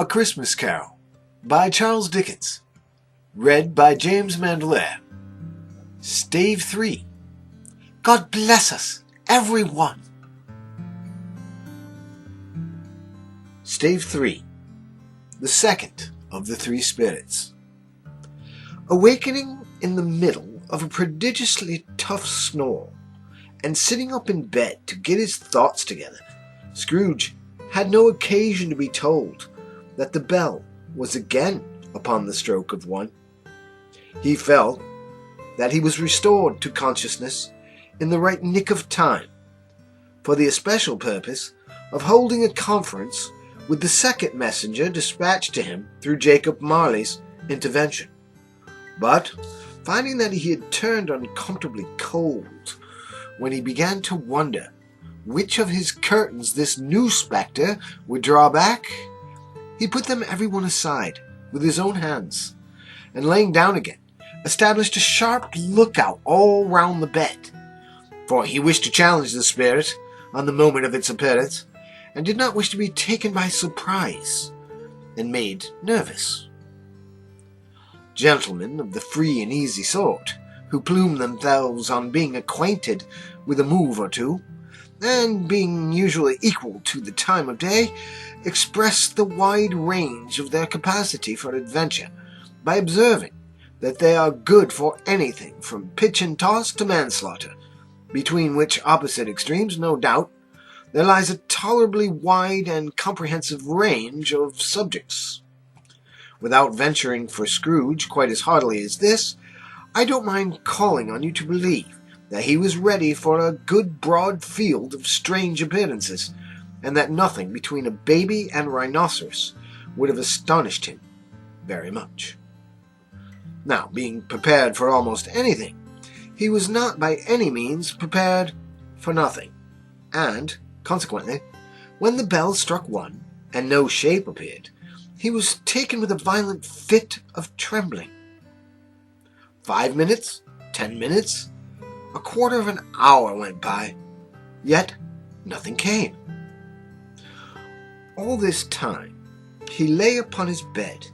A Christmas Carol by Charles Dickens. Read by James Mandolare. Stave 3. God bless us, everyone. Stave 3. The second of the three spirits. Awakening in the middle of a prodigiously tough snore, and sitting up in bed to get his thoughts together, Scrooge had no occasion to be told that the bell was again upon the stroke of 1. He felt that he was restored to consciousness in the right nick of time, for the especial purpose of holding a conference with the second messenger dispatched to him through Jacob Marley's intervention. But, finding that he had turned uncomfortably cold, when he began to wonder which of his curtains this new spectre would draw back, he put them every one aside with his own hands, and laying down again, established a sharp lookout all round the bed, for he wished to challenge the spirit on the moment of its appearance, and did not wish to be taken by surprise and made nervous. Gentlemen of the free and easy sort, who plume themselves on being acquainted with a move or two, and being usually equal to the time of day, express the wide range of their capacity for adventure by observing that they are good for anything from pitch and toss to manslaughter, between which opposite extremes, no doubt, there lies a tolerably wide and comprehensive range of subjects. Without venturing for Scrooge quite as heartily as this, I don't mind calling on you to believe that he was ready for a good broad field of strange appearances, and that nothing between a baby and a rhinoceros would have astonished him very much. Now, being prepared for almost anything, he was not by any means prepared for nothing, and, consequently, when the bell struck 1, and no shape appeared, he was taken with a violent fit of trembling. 5 minutes, 10 minutes, a quarter of an hour went by, yet nothing came. All this time he lay upon his bed,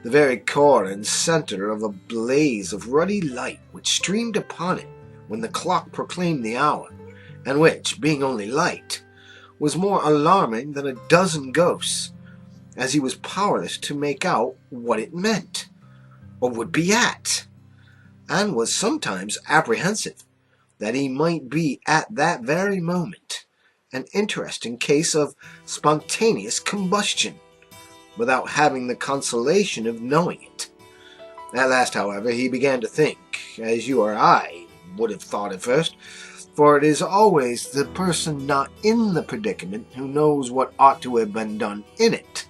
the very core and center of a blaze of ruddy light which streamed upon it when the clock proclaimed the hour, and which, being only light, was more alarming than a dozen ghosts, as he was powerless to make out what it meant, or would be at, and was sometimes apprehensive that he might be at that very moment an interesting case of spontaneous combustion, without having the consolation of knowing it. At last, however, he began to think, as you or I would have thought at first, for it is always the person not in the predicament who knows what ought to have been done in it,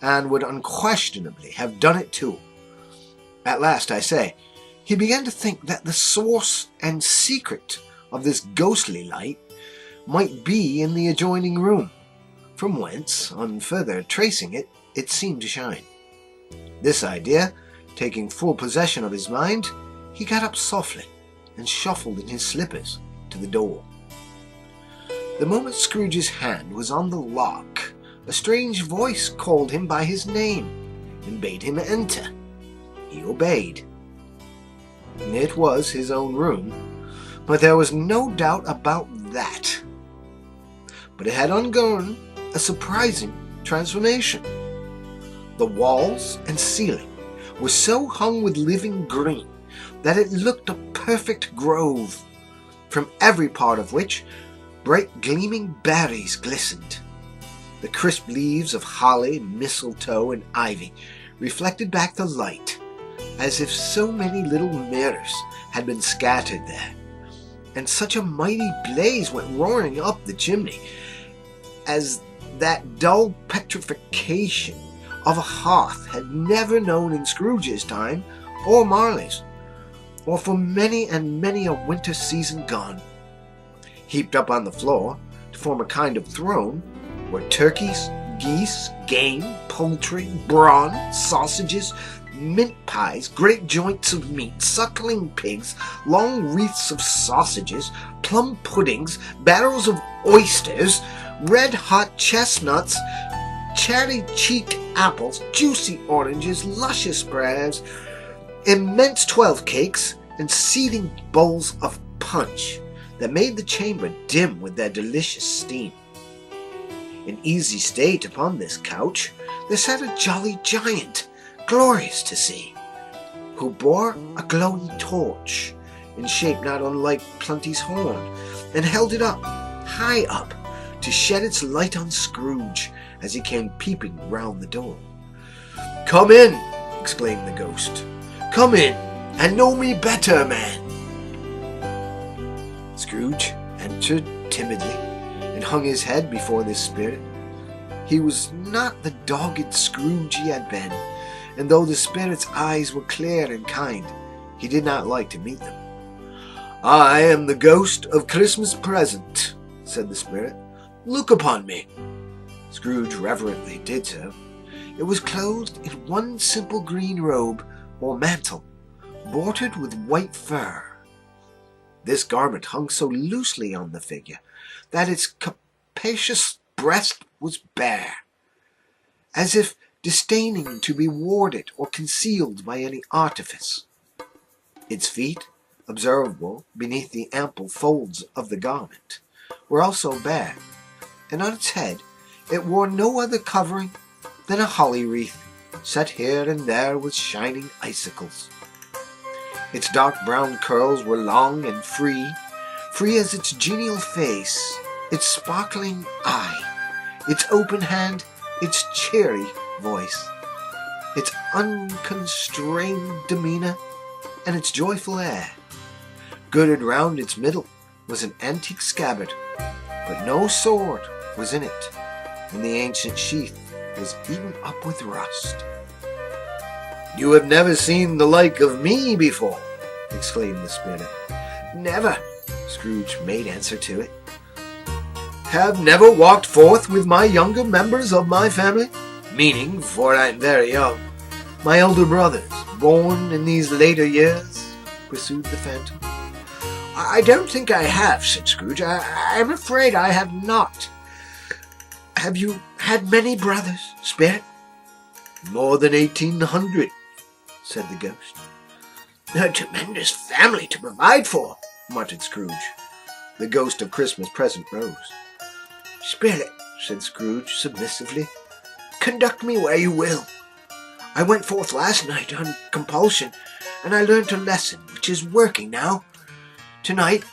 and would unquestionably have done it too. At last, I say, he began to think that the source and secret of this ghostly light might be in the adjoining room, from whence, on further tracing it, it seemed to shine. This idea, taking full possession of his mind, he got up softly and shuffled in his slippers to the door. The moment Scrooge's hand was on the lock, a strange voice called him by his name and bade him enter. He obeyed. It was his own room, but there was no doubt about that. But it had undergone a surprising transformation. The walls and ceiling were so hung with living green that it looked a perfect grove, from every part of which bright gleaming berries glistened. The crisp leaves of holly, mistletoe, and ivy reflected back the light, as if so many little mirrors had been scattered there, and such a mighty blaze went roaring up the chimney, as that dull petrification of a hearth had never known in Scrooge's time, or Marley's, or for many and many a winter season gone. Heaped up on the floor, to form a kind of throne, were turkeys, geese, game, poultry, brawn, sausages, mint pies, great joints of meat, suckling pigs, long wreaths of sausages, plum puddings, barrels of oysters, red-hot chestnuts, cherry-cheeked apples, juicy oranges, luscious pears, immense 12 cakes, and seething bowls of punch that made the chamber dim with their delicious steam. In easy state upon this couch there sat a jolly giant, glorious to see, who bore a glowing torch, in shape not unlike Plenty's horn, and held it up, high up, to shed its light on Scrooge as he came peeping round the door. "Come in," exclaimed the ghost. "Come in, and know me better, man." Scrooge entered timidly, and hung his head before this spirit. He was not the dogged Scrooge he had been, and though the spirit's eyes were clear and kind, he did not like to meet them. "I am the ghost of Christmas present," said the spirit. "Look upon me." Scrooge reverently did so. It was clothed in one simple green robe or mantle, bordered with white fur. This garment hung so loosely on the figure that its capacious breast was bare, as if disdaining to be warded or concealed by any artifice. Its feet, observable beneath the ample folds of the garment, were also bare, and on its head it wore no other covering than a holly wreath, set here and there with shining icicles. Its dark brown curls were long and free as its genial face, its sparkling eye, its open hand, its cheery voice, its unconstrained demeanor, and its joyful air. Girded round its middle was an antique scabbard, but no sword was in it, and the ancient sheath was eaten up with rust. "You have never seen the like of me before," exclaimed the spirit. "Never," Scrooge made answer to it. "Have never walked forth with my younger members of my family, meaning, for I am very young, my elder brothers, born in these later years?" pursued the phantom. "I don't think I have," said Scrooge. I'm afraid I have not. Have you had many brothers, spirit?" "More than 1,800, said the ghost. "A tremendous family to provide for," muttered Scrooge. The ghost of Christmas present rose. "Spirit," said Scrooge submissively, "conduct me where you will. I went forth last night on compulsion, and I learnt a lesson which is working now. Tonight,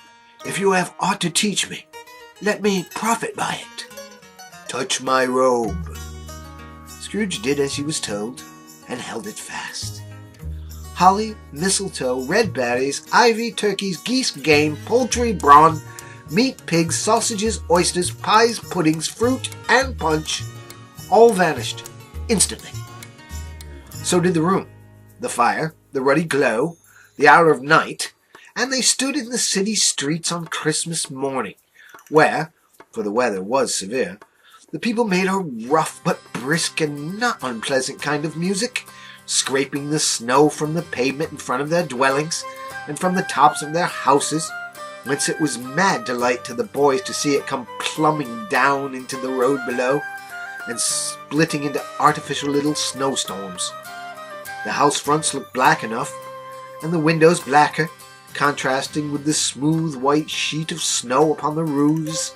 if you have aught to teach me, let me profit by it." "Touch my robe." Scrooge did as he was told, and held it fast. Holly, mistletoe, red berries, ivy, turkeys, geese, game, poultry, brawn, meat, pigs, sausages, oysters, pies, puddings, fruit, and punch all vanished instantly. So did the room, the fire, the ruddy glow, the hour of night, and they stood in the city streets on Christmas morning, where, for the weather was severe, the people made a rough but brisk and not unpleasant kind of music, scraping the snow from the pavement in front of their dwellings and from the tops of their houses, whence it was mad delight to the boys to see it come plumbing down into the road below and splitting into artificial little snowstorms. The house fronts looked black enough, and the windows blacker, contrasting with the smooth white sheet of snow upon the roofs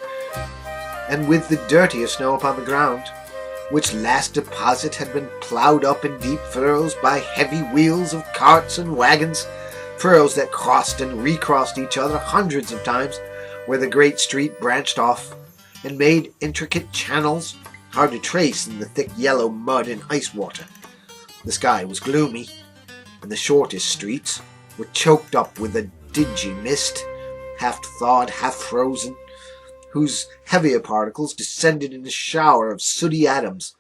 and with the dirtier snow upon the ground, which last deposit had been ploughed up in deep furrows by heavy wheels of carts and wagons, furrows that crossed and recrossed each other hundreds of times where the great street branched off, and made intricate channels hard to trace in the thick yellow mud and ice water. The sky was gloomy, and the shortest streets were choked up with a dingy mist, half thawed, half frozen, whose heavier particles descended in a shower of sooty atoms,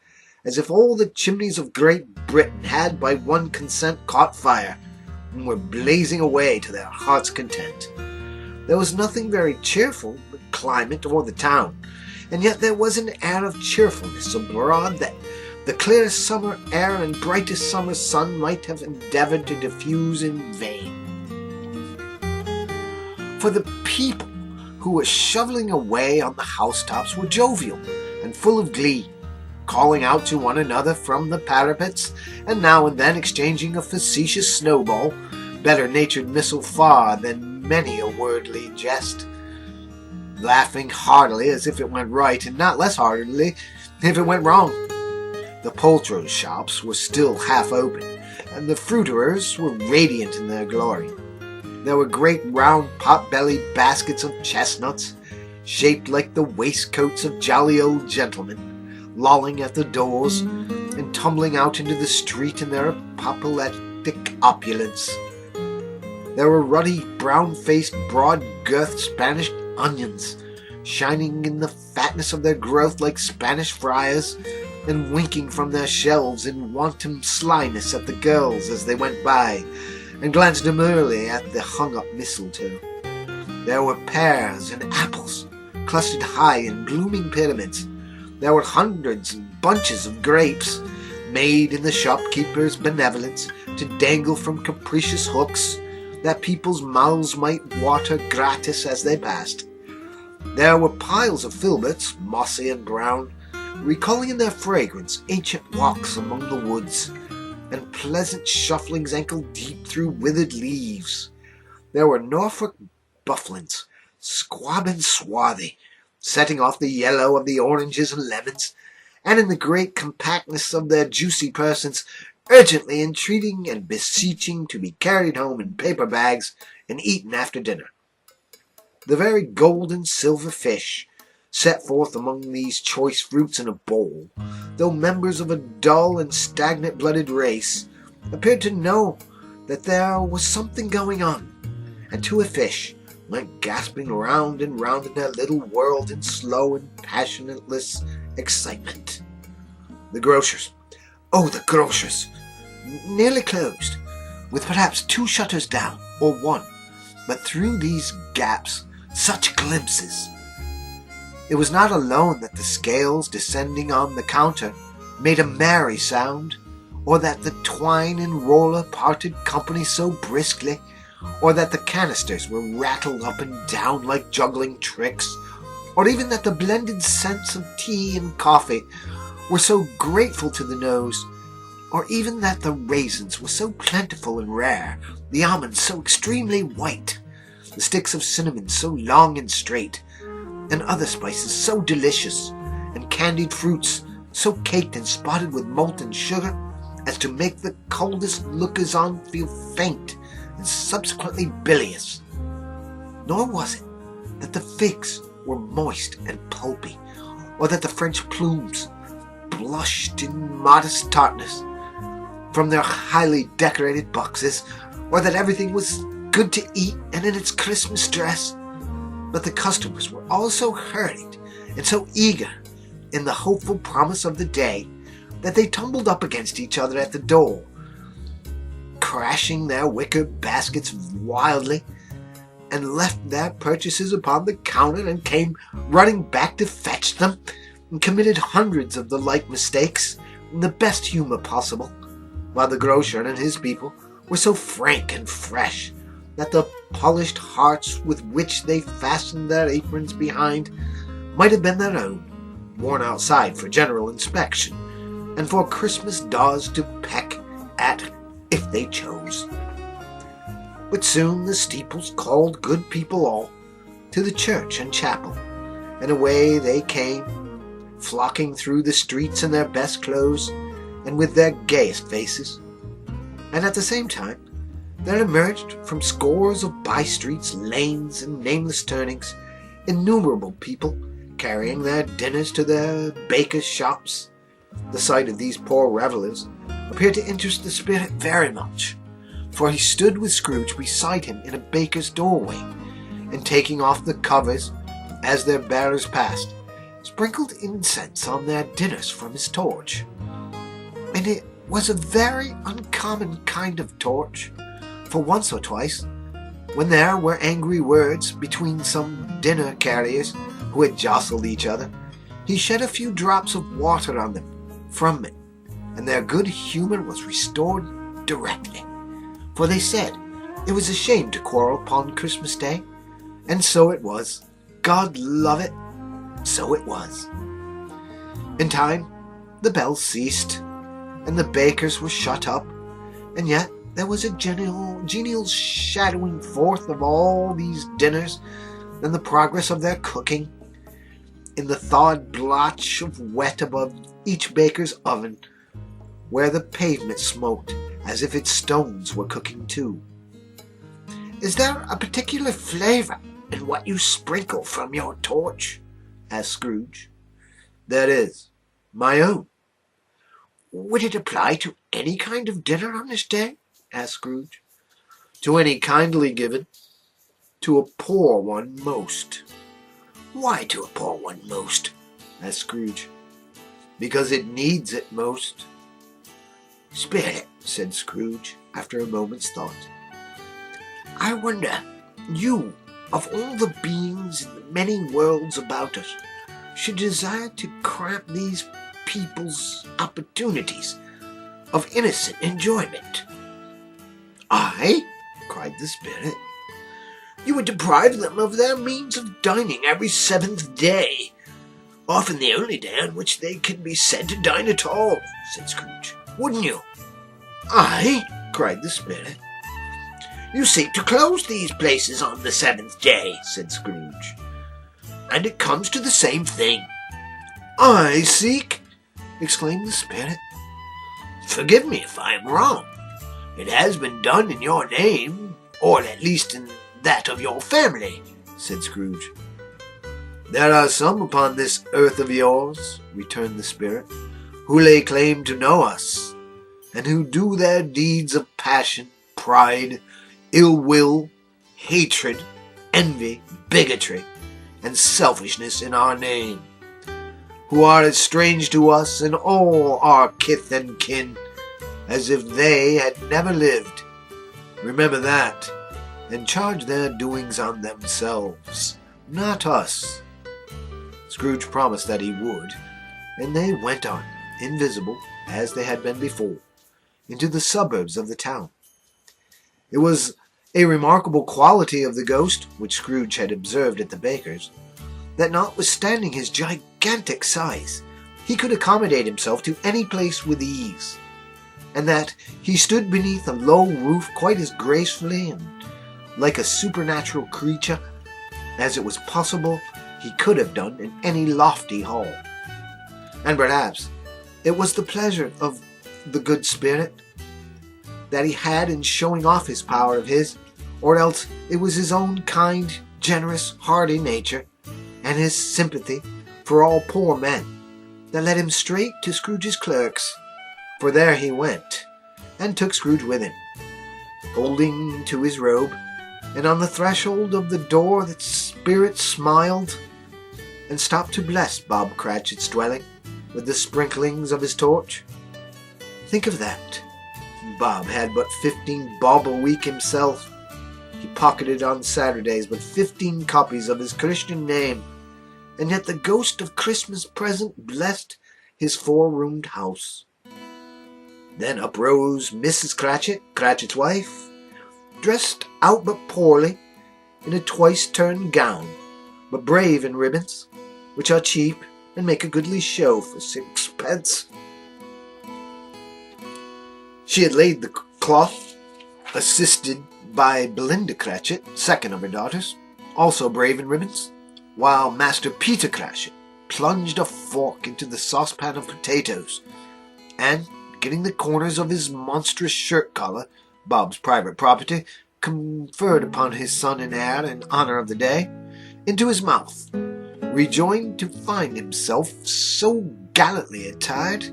as if all the chimneys of Great Britain had by one consent caught fire, and were blazing away to their heart's content. There was nothing very cheerful in the climate or the town, and yet there was an air of cheerfulness abroad that the clearest summer air and brightest summer sun might have endeavoured to diffuse in vain. For the people who were shoveling away on the housetops were jovial and full of glee, calling out to one another from the parapets, and now and then exchanging a facetious snowball, better-natured missile far than many a wordly jest, laughing heartily as if it went right, and not less heartily if it went wrong. The poulterers' shops were still half open, and the fruiterers were radiant in their glory. There were great round pot-bellied baskets of chestnuts, shaped like the waistcoats of jolly old gentlemen, lolling at the doors and tumbling out into the street in their apoplectic opulence. There were ruddy, brown-faced, broad-girthed Spanish onions, shining in the fatness of their growth like Spanish friars, and winking from their shelves in wanton slyness at the girls as they went by, and glanced demurely at the hung-up mistletoe. There were pears and apples, clustered high in blooming pyramids. There were hundreds and bunches of grapes, made in the shopkeeper's benevolence to dangle from capricious hooks, that people's mouths might water gratis as they passed. There were piles of filberts, mossy and brown, recalling in their fragrance ancient walks among the woods, and pleasant shufflings ankle-deep through withered leaves. There were Norfolk bufflins, squab and swarthy, setting off the yellow of the oranges and lemons, and in the great compactness of their juicy persons, urgently entreating and beseeching to be carried home in paper bags and eaten after dinner. The very gold and silver fish, set forth among these choice fruits in a bowl, though members of a dull and stagnant-blooded race, appeared to know that there was something going on, and to a fish went gasping round and round in their little world in slow and passionless excitement. The grocers, the grocers, nearly closed, with perhaps 2 shutters down, or 1, but through these gaps such glimpses. It was not alone that the scales descending on the counter made a merry sound, or that the twine and roller parted company so briskly, or that the canisters were rattled up and down like juggling tricks, or even that the blended scents of tea and coffee were so grateful to the nose, or even that the raisins were so plentiful and rare, the almonds so extremely white, the sticks of cinnamon so long and straight, and other spices so delicious, and candied fruits so caked and spotted with molten sugar as to make the coldest lookers-on feel faint and subsequently bilious. Nor was it that the figs were moist and pulpy, or that the French plumes blushed in modest tartness from their highly decorated boxes, or that everything was good to eat and in its Christmas dress. But the customers were all so hurried and so eager in the hopeful promise of the day that they tumbled up against each other at the door, crashing their wicker baskets wildly, and left their purchases upon the counter and came running back to fetch them, and committed hundreds of the like mistakes in the best humor possible, while the grocer and his people were so frank and fresh that the polished hearts with which they fastened their aprons behind might have been their own, worn outside for general inspection, and for Christmas daws to peck at if they chose. But soon the steeples called good people all to the church and chapel, and away they came, flocking through the streets in their best clothes and with their gayest faces. And at the same time, there emerged from scores of by-streets, lanes, and nameless turnings innumerable people carrying their dinners to their bakers' shops. The sight of these poor revellers appeared to interest the spirit very much, for he stood with Scrooge beside him in a baker's doorway, and taking off the covers as their bearers passed, sprinkled incense on their dinners from his torch. And it was a very uncommon kind of torch, for once or twice, when there were angry words between some dinner carriers who had jostled each other, he shed a few drops of water on them from it, and their good humor was restored directly, for they said it was a shame to quarrel upon Christmas Day, and so it was. God love it, so it was. In time, The bells ceased, and the bakers were shut up, and yet there was a genial shadowing forth of all these dinners and the progress of their cooking. In the thawed blotch of wet above each baker's oven, where the pavement smoked as if its stones were cooking too. "Is there a particular flavour in what you sprinkle from your torch?" asked Scrooge. "There is. My own." "Would it apply to any kind of dinner on this day?" asked Scrooge. "To any kindly given. To a poor one most." "Why to a poor one most?" asked Scrooge. "Because it needs it most." "Spirit," said Scrooge, after a moment's thought, "I wonder, you, of all the beings in the many worlds about us, should desire to cramp these people's opportunities of innocent enjoyment." "I?" cried the Spirit. "You would deprive them of their means of dining every 7th day, often the only day on which they can be said to dine at all," said Scrooge. "Wouldn't you?" "I?" cried the Spirit. "You seek to close these places on the 7th day," said Scrooge, "and it comes to the same thing." "I seek!" exclaimed the Spirit. "Forgive me if I am wrong. It has been done in your name, or at least in that of your family," said Scrooge. "There are some upon this earth of yours," returned the Spirit, "who lay claim to know us, and who do their deeds of passion, pride, ill will, hatred, envy, bigotry, and selfishness in our name, who are as strange to us and all our kith and kin as if they had never lived. Remember that, and charge their doings on themselves, not us." Scrooge promised that he would, and they went on, invisible, as they had been before, into the suburbs of the town. It was a remarkable quality of the ghost, which Scrooge had observed at the baker's, that notwithstanding his gigantic size, he could accommodate himself to any place with ease, and that he stood beneath a low roof quite as gracefully and like a supernatural creature as it was possible he could have done in any lofty hall. And perhaps it was the pleasure of the good Spirit that he had in showing off his power of his, or else it was his own kind, generous, hearty nature, and his sympathy for all poor men, that led him straight to Scrooge's clerk's, for there he went, and took Scrooge with him, holding to his robe, and on the threshold of the door that Spirit smiled, and stopped to bless Bob Cratchit's dwelling with the sprinklings of his torch. Think of that! Bob had but 15 bob a week himself. He pocketed on Saturdays but 15 copies of his Christian name, and yet the ghost of Christmas present blessed his 4-roomed house. Then up rose Mrs. Cratchit, Cratchit's wife, dressed out but poorly, in a twice-turned gown, but brave in ribbons, which are cheap and make a goodly show for 6d. She had laid the cloth, assisted by Belinda Cratchit, second of her daughters, also brave in ribbons, while Master Peter Cratchit plunged a fork into the saucepan of potatoes, and, getting the corners of his monstrous shirt-collar, Bob's private property, conferred upon his son and heir in honour of the day, into his mouth, rejoiced to find himself so gallantly attired,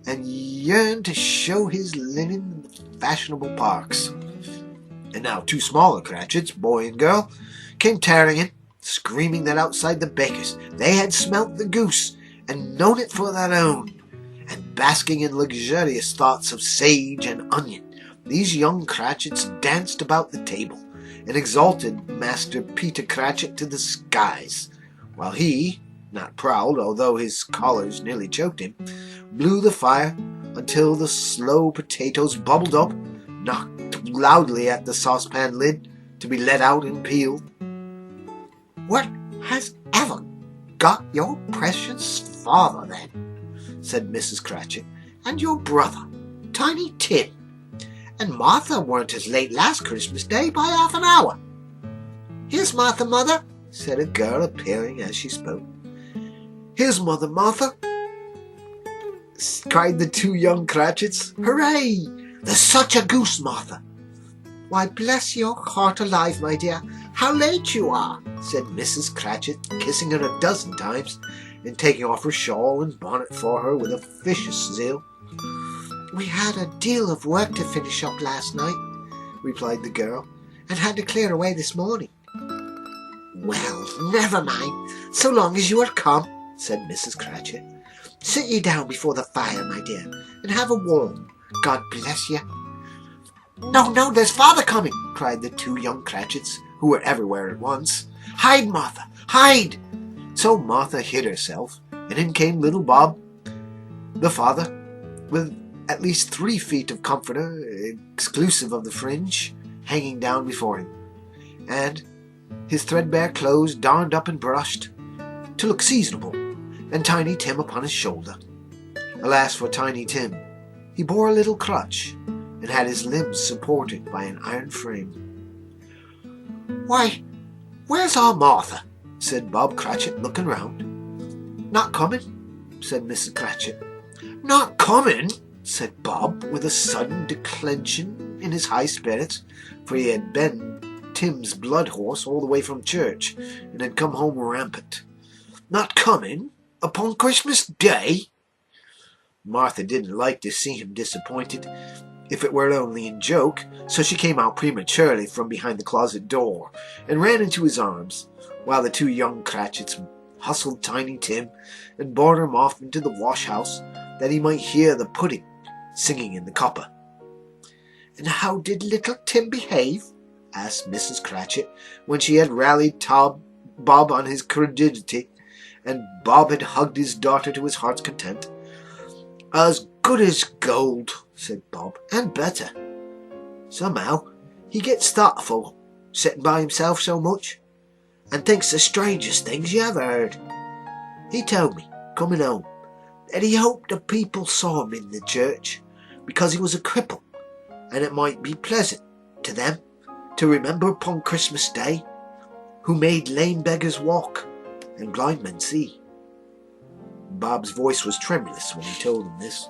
and yearned to show his linen in the fashionable parks. And now 2 smaller Cratchits, boy and girl, came tearing in, screaming that outside the baker's they had smelt the goose and known it for their own, and basking in luxurious thoughts of sage and onion, these young Cratchits danced about the table, and exalted Master Peter Cratchit to the skies, while he, not proud, although his collars nearly choked him, blew the fire until the slow potatoes bubbled up, knocked loudly at the saucepan lid to be let out and peeled. "What has ever got your precious father, then?" said Mrs. Cratchit, "and your brother, Tiny Tim. And Martha weren't as late last Christmas Day by half an hour." "Here's Martha, mother," said a girl, appearing as she spoke. "Here's Mother Martha," cried the two young Cratchits. "Hooray! There's such a goose, Martha." "Why, bless your heart alive, my dear, how late you are," said Mrs. Cratchit, kissing her 12 times and taking off her shawl and bonnet for her with officious zeal. "We had a deal of work to finish up last night," replied the girl, "and had to clear away this morning." "Well, never mind, so long as you are come," said Mrs. Cratchit. "Sit ye down before the fire, my dear, and have a warm. God bless you." "No, no, there's father coming," cried the two young Cratchits, who were everywhere at once. "Hide, Martha, hide!" So Martha hid herself, and in came little Bob, the father, with at least 3 feet of comforter, exclusive of the fringe, hanging down before him, and his threadbare clothes darned up and brushed, to look seasonable, and Tiny Tim upon his shoulder. Alas for Tiny Tim! He bore a little crutch, and had his limbs supported by an iron frame. "Why, where's our Martha?" said Bob Cratchit, looking round. "Not coming," said Mrs. Cratchit. "Not coming?" said Bob, with a sudden declension in his high spirits, for he had been Tim's blood horse all the way from church, and had come home rampant. "Not coming? Upon Christmas Day?" Martha didn't like to see him disappointed, if it were only in joke, so she came out prematurely from behind the closet door, and ran into his arms, while the two young Cratchits hustled Tiny Tim, and bore him off into the wash-house, that he might hear the pudding singing in the copper. "And how did little Tim behave?" asked Mrs. Cratchit, when she had rallied Bob on his credulity, and Bob had hugged his daughter to his heart's content. "As good as gold," said Bob, "and better. Somehow he gets thoughtful, sitting by himself so much, and thinks the strangest things you ever heard. He told me, coming home, that he hoped the people saw him in the church, because he was a cripple, and it might be pleasant to them to remember upon Christmas Day, who made lame beggars walk and blind men see." Bob's voice was tremulous when he told him this,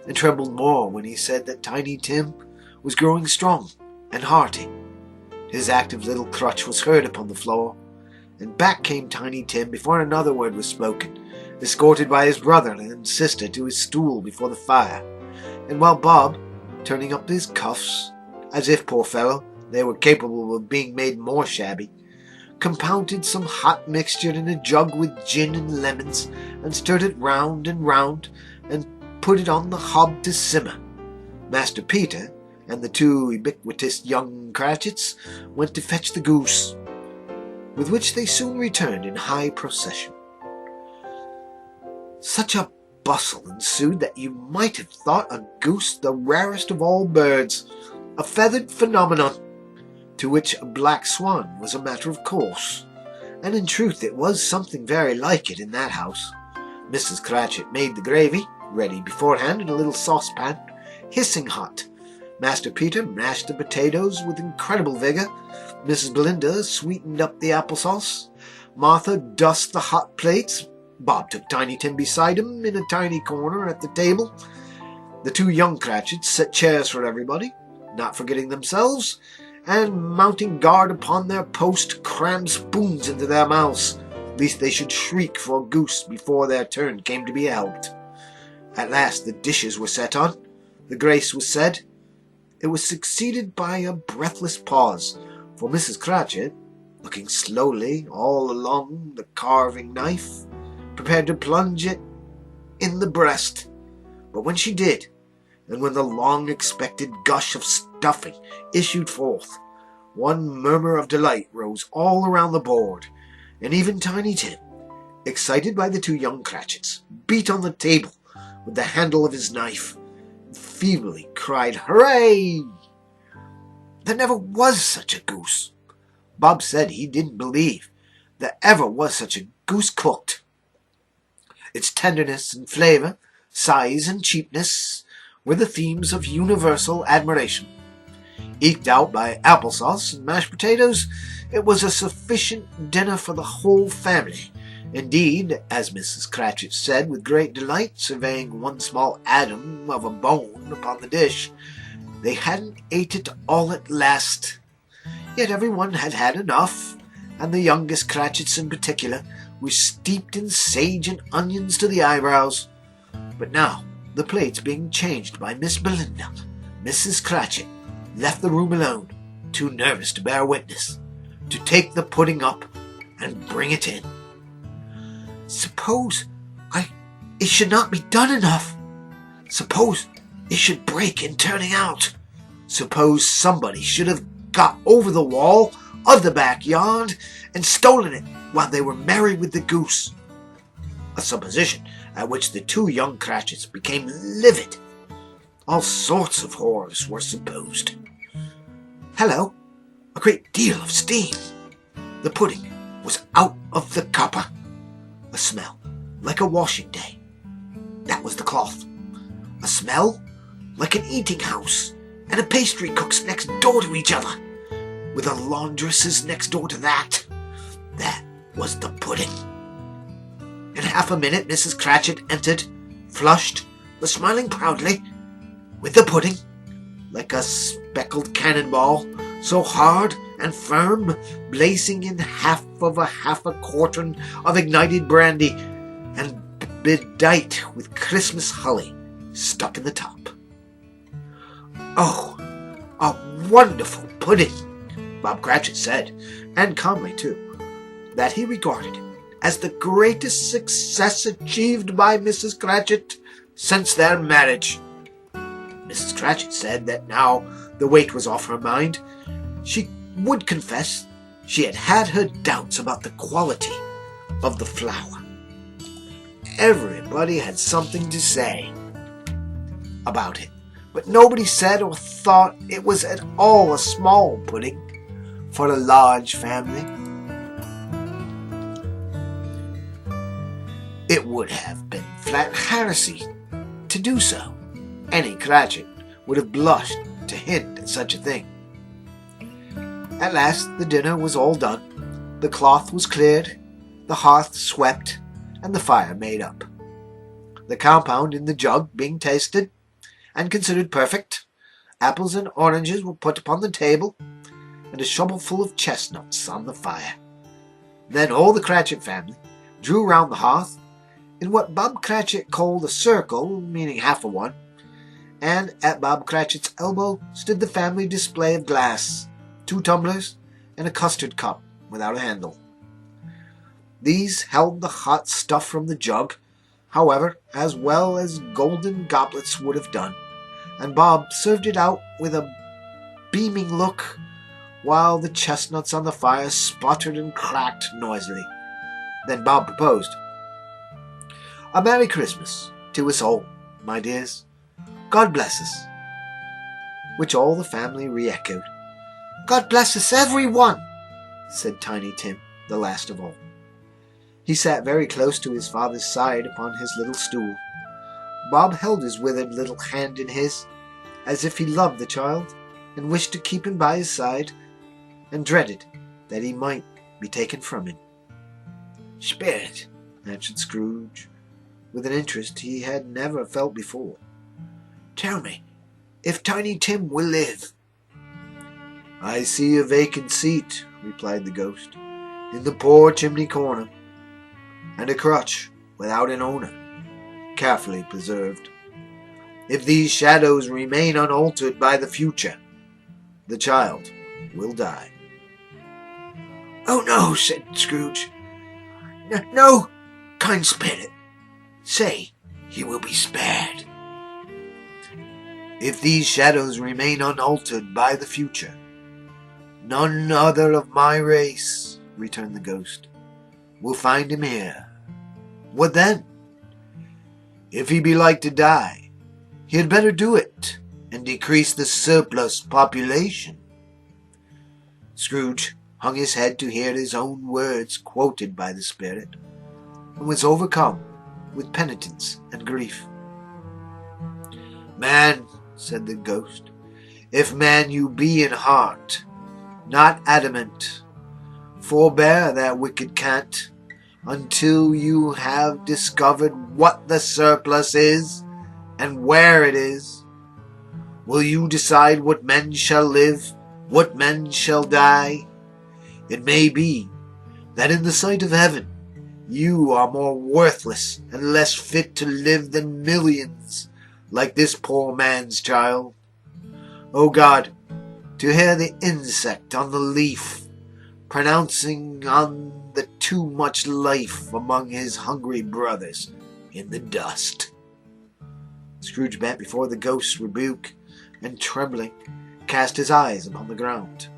and trembled more when he said that Tiny Tim was growing strong and hearty. His active little crutch was heard upon the floor, and back came Tiny Tim before another word was spoken, escorted by his brother and sister to his stool before the fire, and while Bob, turning up his cuffs, as if, poor fellow, they were capable of being made more shabby, compounded some hot mixture in a jug with gin and lemons, and stirred it round and round, and put it on the hob to simmer, Master Peter and the two ubiquitous young Cratchits went to fetch the goose, with which they soon returned in high procession. Such a bustle ensued that you might have thought a goose the rarest of all birds, a feathered phenomenon, to which a black swan was a matter of course, and in truth it was something very like it in that house. Mrs. Cratchit made the gravy, ready beforehand in a little saucepan, hissing hot. Master Peter mashed the potatoes with incredible vigour. Mrs. Belinda sweetened up the applesauce. Martha dusted the hot plates. Bob took Tiny Tim beside him in a tiny corner at the table. The two young Cratchits set chairs for everybody, not forgetting themselves, and mounting guard upon their post, crammed spoons into their mouths, lest they should shriek for a goose before their turn came to be helped. At last the dishes were set on, the grace was said. It was succeeded by a breathless pause, for Mrs. Cratchit, looking slowly all along the carving knife, prepared to plunge it in the breast. But when she did, and when the long-expected gush of stuffing issued forth, one murmur of delight rose all around the board, and even Tiny Tim, excited by the two young Cratchits, beat on the table with the handle of his knife, and feebly cried, "Hooray!" There never was such a goose. Bob said he didn't believe there ever was such a goose cooked. Its tenderness and flavour, size and cheapness, were the themes of universal admiration. Eked out by applesauce and mashed potatoes, it was a sufficient dinner for the whole family. Indeed, as Mrs. Cratchit said with great delight, surveying one small atom of a bone upon the dish, they hadn't ate it all at last. Yet every one had had enough, and the youngest Cratchits in particular were steeped in sage and onions to the eyebrows. But now, the plates being changed by Miss Belinda, Mrs. Cratchit left the room alone, too nervous to bear witness, to take the pudding up and bring it in. Suppose it should not be done enough. Suppose it should break in turning out. Suppose somebody should have got over the wall of the backyard and stolen it while they were merry with the goose. A supposition at which the two young Cratchits became livid. All sorts of horrors were supposed. Hello! A great deal of steam. The pudding was out of the copper. A smell like a washing day. That was the cloth. A smell like an eating house and a pastry cook's next door to each other, with a laundress's next door to that. That was the pudding. In half a minute Mrs. Cratchit entered, flushed, but smiling proudly, with the pudding, like a speckled cannonball, so hard and firm, blazing in half a quartern of ignited brandy, and bedight with Christmas holly stuck in the top. Oh, a wonderful pudding, Bob Cratchit said, and calmly too, that he regarded as the greatest success achieved by Mrs. Cratchit since their marriage. Mrs. Cratchit said that now the weight was off her mind, she would confess she had had her doubts about the quality of the flour. Everybody had something to say about it, but nobody said or thought it was at all a small pudding for a large family. It would have been flat heresy to do so. Any Cratchit would have blushed to hint at such a thing. At last the dinner was all done, the cloth was cleared, the hearth swept, and the fire made up. The compound in the jug being tasted and considered perfect, apples and oranges were put upon the table, and a shovelful of chestnuts on the fire. Then all the Cratchit family drew round the hearth in what Bob Cratchit called a circle, meaning half a one, and at Bob Cratchit's elbow stood the family display of glass, 2 tumblers, and a custard cup without a handle. These held the hot stuff from the jug, however, as well as golden goblets would have done, and Bob served it out with a beaming look, while the chestnuts on the fire sputtered and cracked noisily. Then Bob proposed, "A Merry Christmas to us all, my dears. God bless us," which all the family re-echoed. "God bless us, every one," said Tiny Tim, the last of all. He sat very close to his father's side upon his little stool. Bob held his withered little hand in his, as if he loved the child, and wished to keep him by his side, and dreaded that he might be taken from him. "Spirit," answered Scrooge, with an interest he had never felt before, "tell me if Tiny Tim will live." "I see a vacant seat," replied the ghost, "in the poor chimney corner, and a crutch without an owner, carefully preserved. If these shadows remain unaltered by the future, the child will die." "Oh no," said Scrooge. "No, kind spirit. Say he will be spared." "If these shadows remain unaltered by the future, none other of my race," returned the ghost, "will find him here. What then? If he be like to die, he had better do it, and decrease the surplus population." Scrooge hung his head to hear his own words quoted by the spirit, and was overcome with penitence and grief. "Man," said the ghost, "if man you be in heart, not adamant, forbear that wicked cant, until you have discovered what the surplus is, and where it is. Will you decide what men shall live, what men shall die? It may be that in the sight of heaven you are more worthless and less fit to live than millions like this poor man's child. O God, to hear the insect on the leaf pronouncing on the too much life among his hungry brothers in the dust." Scrooge bent before the ghost's rebuke, and trembling cast his eyes upon the ground.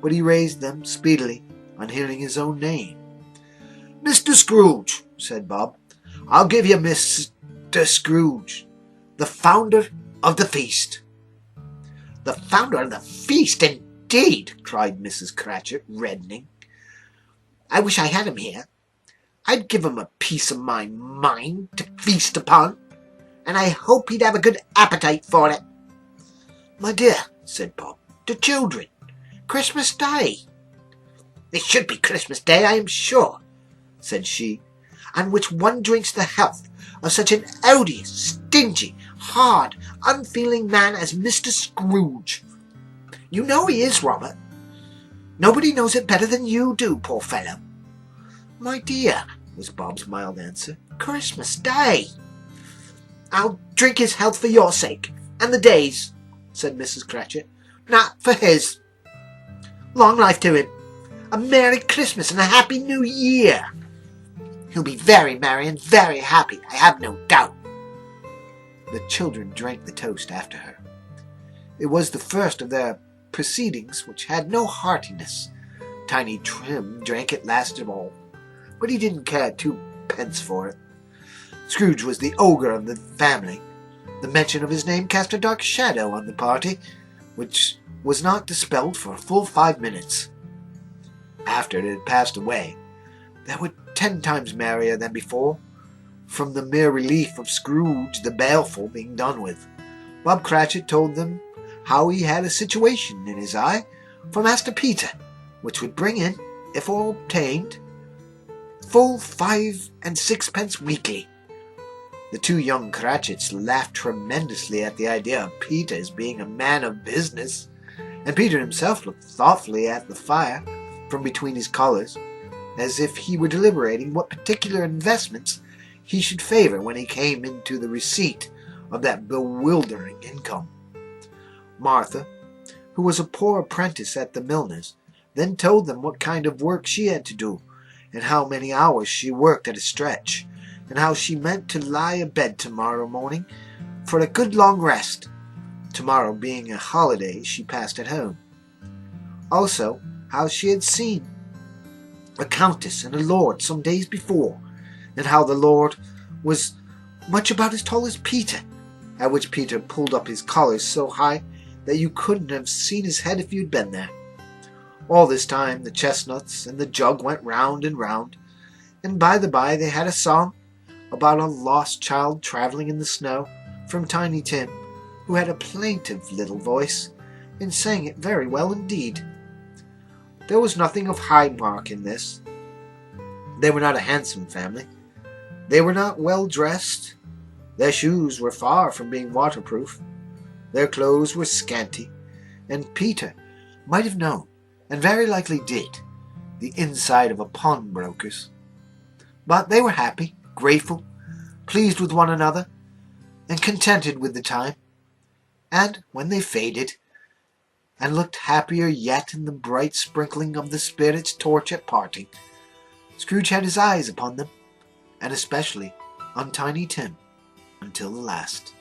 But he raised them speedily on hearing his own name. "Mr. Scrooge," said Bob. "I'll give you Mr. Scrooge, the founder of the feast." "The founder of the feast, indeed!" cried Mrs. Cratchit, reddening. "I wish I had him here. I'd give him a piece of my mind to feast upon, and I hope he'd have a good appetite for it." "My dear," said Bob, "the children. Christmas Day." "It should be Christmas Day, I am sure," said she, "on which one drinks the health of such an odious, stingy, hard, unfeeling man as Mr. Scrooge. You know he is, Robert. Nobody knows it better than you do, poor fellow." "My dear," was Bob's mild answer, "Christmas Day." "I'll drink his health for your sake, and the day's," said Mrs. Cratchit. "Not for his. Long life to him. A Merry Christmas and a Happy New Year. He'll be very merry and very happy, I have no doubt." The children drank the toast after her. It was the first of their proceedings which had no heartiness. Tiny Tim drank it last of all, but he didn't care twopence for it. Scrooge was the ogre of the family. The mention of his name cast a dark shadow on the party, which was not dispelled for a full 5 minutes. After it had passed away, they were 10 times merrier than before, from the mere relief of Scrooge the Baleful being done with. Bob Cratchit told them how he had a situation in his eye for Master Peter, which would bring in, if all obtained, full 5 and 6 pence weekly. The 2 young Cratchits laughed tremendously at the idea of Peter's being a man of business, and Peter himself looked thoughtfully at the fire from between his collars, as if he were deliberating what particular investments he should favour when he came into the receipt of that bewildering income. Martha, who was a poor apprentice at the milliner's, then told them what kind of work she had to do, and how many hours she worked at a stretch, and how she meant to lie abed tomorrow morning for a good long rest, tomorrow being a holiday she passed at home. Also, how she had seen a countess and a lord some days before, and how the lord was much about as tall as Peter, at which Peter pulled up his collars so high that you couldn't have seen his head if you'd been there. All this time the chestnuts and the jug went round and round, and by the by they had a song about a lost child travelling in the snow from Tiny Tim, who had a plaintive little voice, and sang it very well indeed. There was nothing of high mark in this. They were not a handsome family. They were not well dressed. Their shoes were far from being waterproof. Their clothes were scanty, and Peter might have known, and very likely did, the inside of a pawnbroker's. But they were happy, grateful, pleased with one another, and contented with the time. And when they faded, and looked happier yet in the bright sprinkling of the spirit's torch at parting, Scrooge had his eyes upon them, and especially on Tiny Tim, until the last.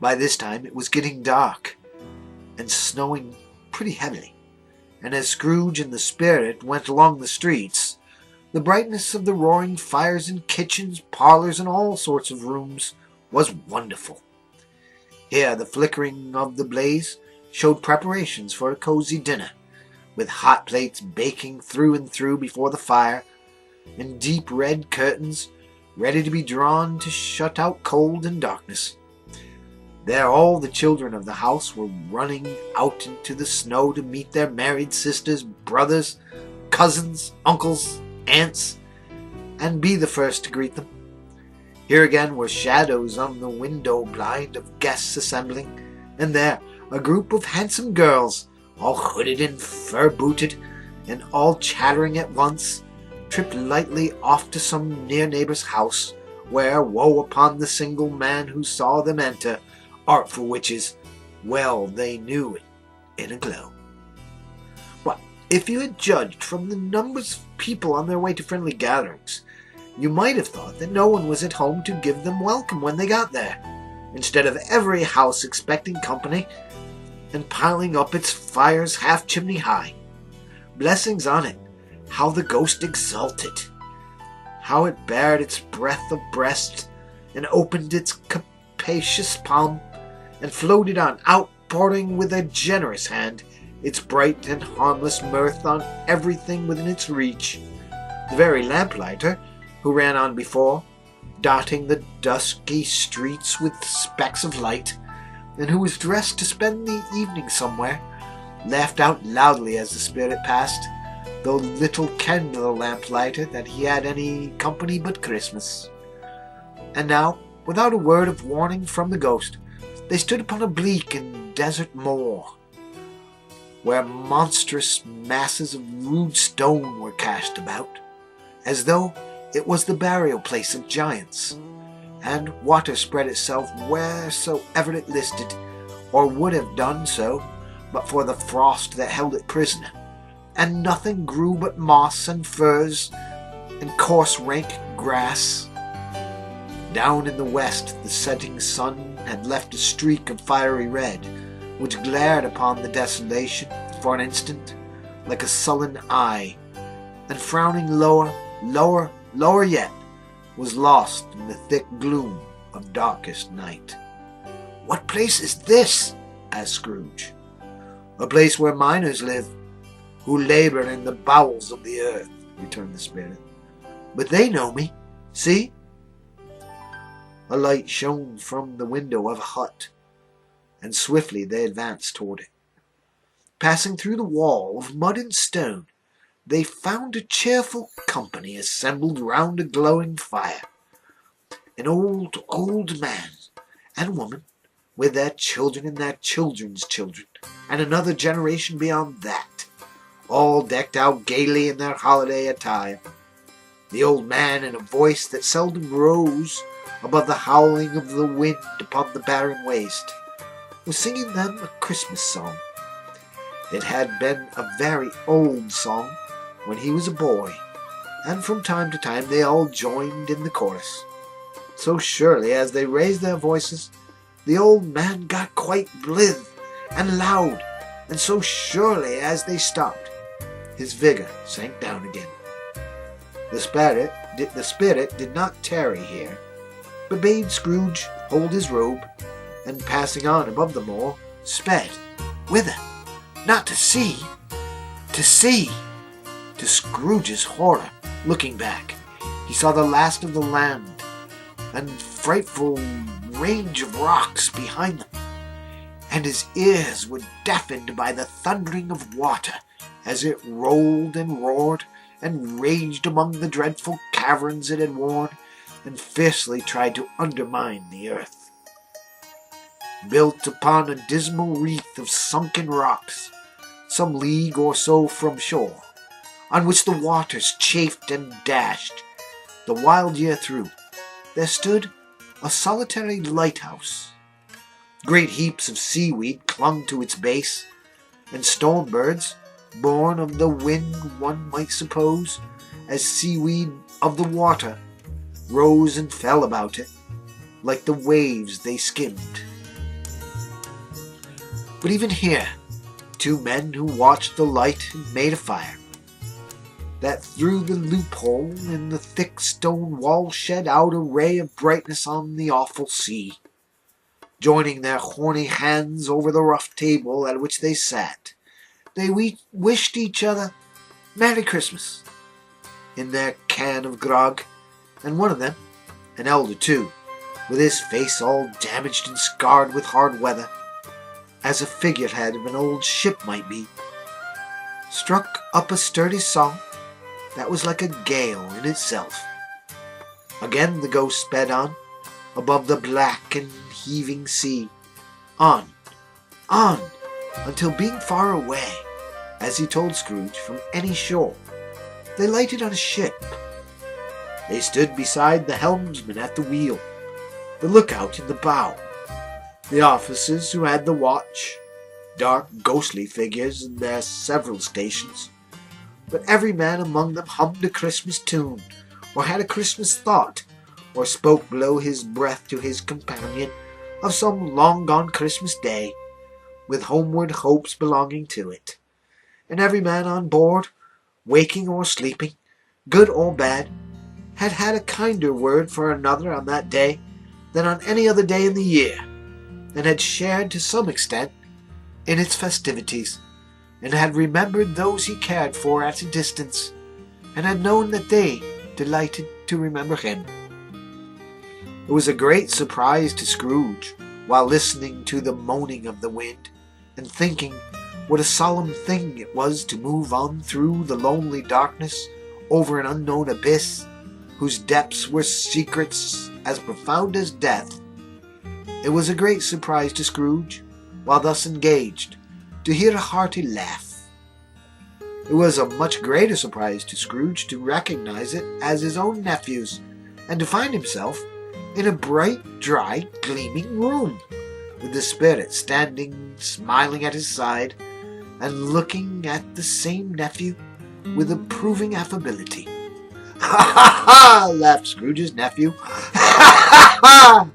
By this time it was getting dark, and snowing pretty heavily, and as Scrooge and the spirit went along the streets, the brightness of the roaring fires in kitchens, parlours, and all sorts of rooms was wonderful. Here the flickering of the blaze showed preparations for a cosy dinner, with hot plates baking through and through before the fire, and deep red curtains ready to be drawn to shut out cold and darkness. There all the children of the house were running out into the snow to meet their married sisters, brothers, cousins, uncles, aunts, and be the first to greet them. Here again were shadows on the window blind of guests assembling, and there a group of handsome girls, all hooded and fur-booted, and all chattering at once, tripped lightly off to some near neighbour's house, where, woe upon the single man who saw them enter, artful witches, well they knew it in a glow. But if you had judged from the numbers of people on their way to friendly gatherings, you might have thought that no one was at home to give them welcome when they got there, instead of every house expecting company and piling up its fires half-chimney high. Blessings on it, how the ghost exulted, how it bared its breadth of breast, and opened its capacious palm, and floated on, outpouring with a generous hand its bright and harmless mirth on everything within its reach. The very lamplighter, who ran on before, dotting the dusky streets with specks of light, and who was dressed to spend the evening somewhere, laughed out loudly as the spirit passed, though little kenned the lamplighter that he had any company but Christmas. And now, without a word of warning from the ghost, they stood upon a bleak and desert moor, where monstrous masses of rude stone were cast about, as though it was the burial place of giants, and water spread itself wheresoever it listed, or would have done so, but for the frost that held it prisoner, and nothing grew but moss and furze and coarse rank grass. Down in the west the setting sun had left a streak of fiery red, which glared upon the desolation for an instant like a sullen eye, and frowning lower, lower yet, was lost in the thick gloom of darkest night. "What place is this?" asked Scrooge. "A place where miners live, who labour in the bowels of the earth," returned the spirit. "But they know me. See!" A light shone from the window of a hut, and swiftly they advanced toward it. Passing through the wall of mud and stone, they found a cheerful company assembled round a glowing fire. An old man and woman, with their children and their children's children, and another generation beyond that, all decked out gaily in their holiday attire. The old man, in a voice that seldom rose above the howling of the wind upon the barren waste, was singing them a Christmas song. It had been a very old song when he was a boy, and from time to time they all joined in the chorus. So surely as they raised their voices, the old man got quite blithe and loud, and so surely as they stopped, his vigour sank down again. The spirit did not tarry here, but bade Scrooge hold his robe, and passing on above the moor, sped. Whither? Not to see. To see! To Scrooge's horror, looking back, he saw the last of the land, and frightful range of rocks behind them, and his ears were deafened by the thundering of water as it rolled and roared and raged among the dreadful caverns it had worn, and fiercely tried to undermine the earth. Built upon a dismal wreath of sunken rocks, some league or so from shore, on which the waters chafed and dashed the wild year through, there stood a solitary lighthouse. Great heaps of seaweed clung to its base, and storm birds, born of the wind one might suppose, as seaweed of the water, rose and fell about it, like the waves they skimmed. But even here, two men who watched the light had made a fire, that through the loophole in the thick stone wall shed out a ray of brightness on the awful sea. Joining their horny hands over the rough table at which they sat, they wished each other Merry Christmas in their can of grog, and one of them, an elder too, with his face all damaged and scarred with hard weather, as a figurehead of an old ship might be, struck up a sturdy song that was like a gale in itself. Again the ghost sped on, above the black and heaving sea, on, until being far away, as he told Scrooge, from any shore, they lighted on a ship. They stood beside the helmsman at the wheel, the lookout in the bow, the officers who had the watch, dark ghostly figures in their several stations, but every man among them hummed a Christmas tune, or had a Christmas thought, or spoke below his breath to his companion of some long-gone Christmas day, with homeward hopes belonging to it. And every man on board, waking or sleeping, good or bad, had had a kinder word for another on that day than on any other day in the year, and had shared to some extent in its festivities, and had remembered those he cared for at a distance, and had known that they delighted to remember him. It was a great surprise to Scrooge, while listening to the moaning of the wind, and thinking what a solemn thing it was to move on through the lonely darkness over an unknown abyss, whose depths were secrets as profound as death. It was a great surprise to Scrooge, while thus engaged, to hear a hearty laugh. It was a much greater surprise to Scrooge to recognize it as his own nephew's, and to find himself in a bright, dry, gleaming room, with the spirit standing smiling at his side, and looking at the same nephew with approving affability. "Ha ha ha!" laughed Scrooge's nephew. "Ha ha ha!"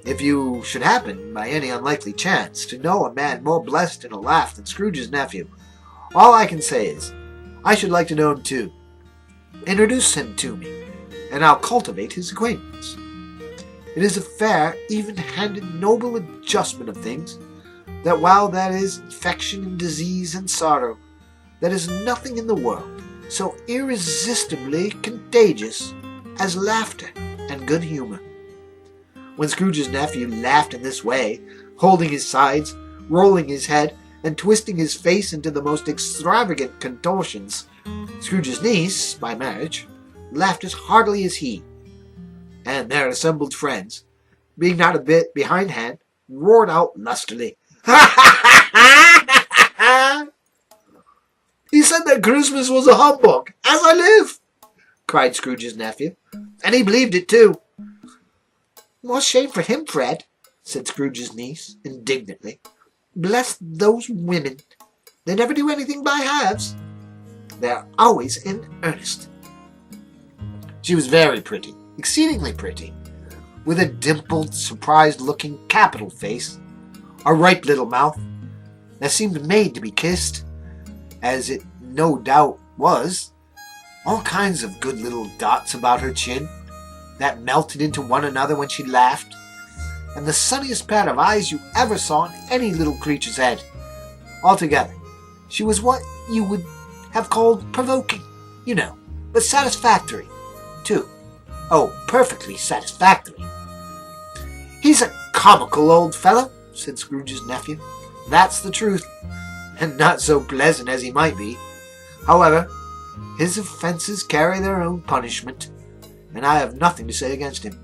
If you should happen, by any unlikely chance, to know a man more blessed in a laugh than Scrooge's nephew, all I can say is, I should like to know him too. Introduce him to me, and I'll cultivate his acquaintance. It is a fair, even-handed, noble adjustment of things, that while there is infection and disease and sorrow, there is nothing in the world so irresistibly contagious as laughter and good humor. When Scrooge's nephew laughed in this way, holding his sides, rolling his head, and twisting his face into the most extravagant contortions, Scrooge's niece, by marriage, laughed as heartily as he, and their assembled friends, being not a bit behindhand, roared out lustily, "Ha ha ha ha! He said that Christmas was a humbug, as I live!" cried Scrooge's nephew, "and he believed it too." "More shame for him, Fred," said Scrooge's niece, indignantly. "Bless those women! They never do anything by halves. They're always in earnest." She was very pretty, exceedingly pretty, with a dimpled, surprised-looking, capital face, a ripe little mouth that seemed made to be kissed, as it no doubt was, all kinds of good little dots about her chin that melted into one another when she laughed, and the sunniest pair of eyes you ever saw in any little creature's head. Altogether, she was what you would have called provoking, you know, but satisfactory, too. Oh, perfectly satisfactory. "He's a comical old fellow," said Scrooge's nephew. "That's the truth, and not so pleasant as he might be. However, his offences carry their own punishment, and I have nothing to say against him."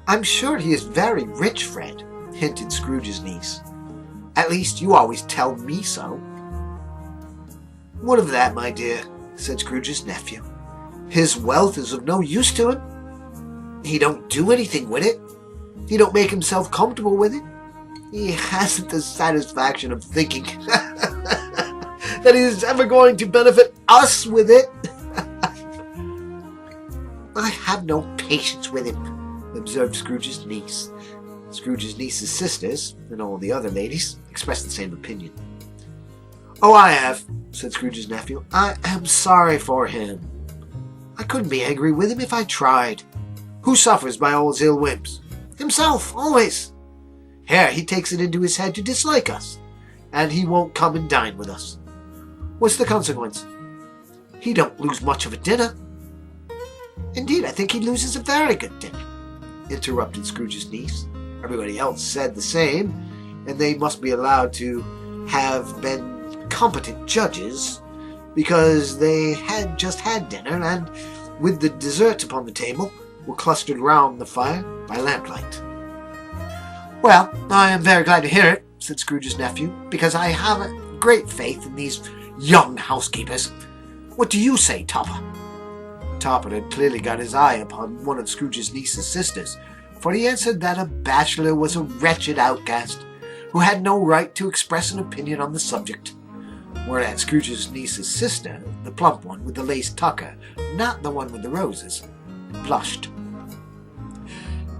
"I'm sure he is very rich, Fred," hinted Scrooge's niece. "At least you always tell me so." "What of that, my dear?" said Scrooge's nephew. "His wealth is of no use to him. He don't do anything with it. He don't make himself comfortable with it. He hasn't the satisfaction of thinking that he is ever going to benefit us with it." "I have no patience with him," observed Scrooge's niece. Scrooge's niece's sisters, and all the other ladies, expressed the same opinion. "Oh, I have," said Scrooge's nephew. "I am sorry for him. I couldn't be angry with him if I tried. Who suffers by all his ill whims? Himself, always. Here he takes it into his head to dislike us, and he won't come and dine with us. What's the consequence? he don't lose much of a dinner." "Indeed, I think he loses a very good dinner," interrupted Scrooge's niece. Everybody else said the same, and they must be allowed to have been competent judges, because they had just had dinner, and with the desserts upon the table, were clustered round the fire by lamplight. "Well, I am very glad to hear it," said Scrooge's nephew, "because I have a great faith in these young housekeepers. What do you say, Topper?" Topper had clearly got his eye upon one of Scrooge's niece's sisters, for he answered that a bachelor was a wretched outcast, who had no right to express an opinion on the subject. Whereat Scrooge's niece's sister, the plump one with the lace tucker, not the one with the roses, blushed.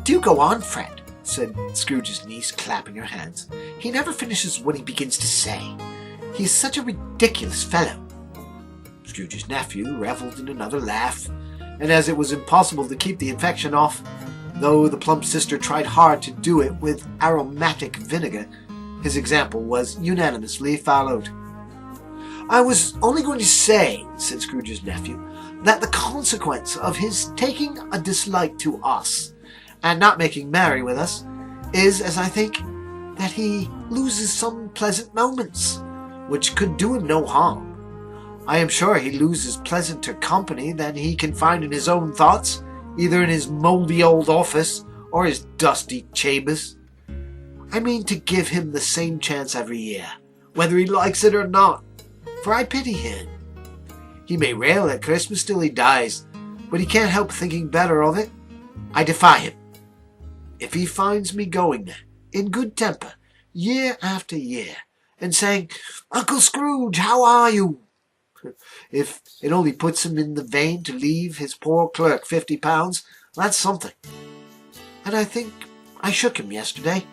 "Do go on, Fred," said Scrooge's niece, clapping her hands. "He never finishes what he begins to say. He is such a ridiculous fellow." Scrooge's nephew revelled in another laugh, and as it was impossible to keep the infection off, though the plump sister tried hard to do it with aromatic vinegar, his example was unanimously followed. "I was only going to say," said Scrooge's nephew, "that the consequence of his taking a dislike to us, and not making merry with us, is, as I think, that he loses some pleasant moments, which could do him no harm. I am sure he loses pleasanter company than he can find in his own thoughts, either in his mouldy old office or his dusty chambers. I mean to give him the same chance every year, whether he likes it or not, for I pity him. He may rail at Christmas till he dies, but he can't help thinking better of it. I defy him. If he finds me going there, in good temper, year after year, and saying, 'Uncle Scrooge, how are you?' if it only puts him in the vein to leave his poor clerk £50, that's something. And I think I shook him yesterday."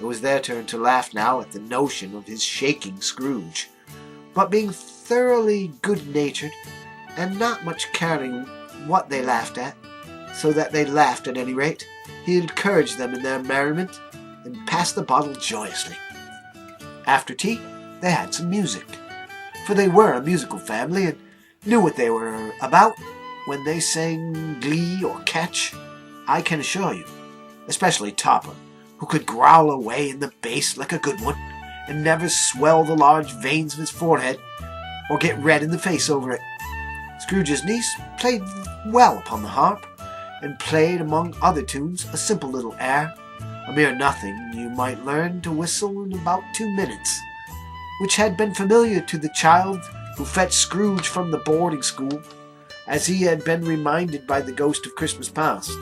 It was their turn to laugh now at the notion of his shaking Scrooge, but being thoroughly good-natured, and not much caring what they laughed at, so that they laughed at any rate, he encouraged them in their merriment, and passed the bottle joyously. After tea, they had some music, for they were a musical family, and knew what they were about when they sang glee or catch, I can assure you, especially Topper, who could growl away in the bass like a good one, and never swell the large veins of his forehead, or get red in the face over it. Scrooge's niece played well upon the harp, and played, among other tunes, a simple little air, a mere nothing you might learn to whistle in about 2 minutes, which had been familiar to the child who fetched Scrooge from the boarding school, as he had been reminded by the ghost of Christmas past.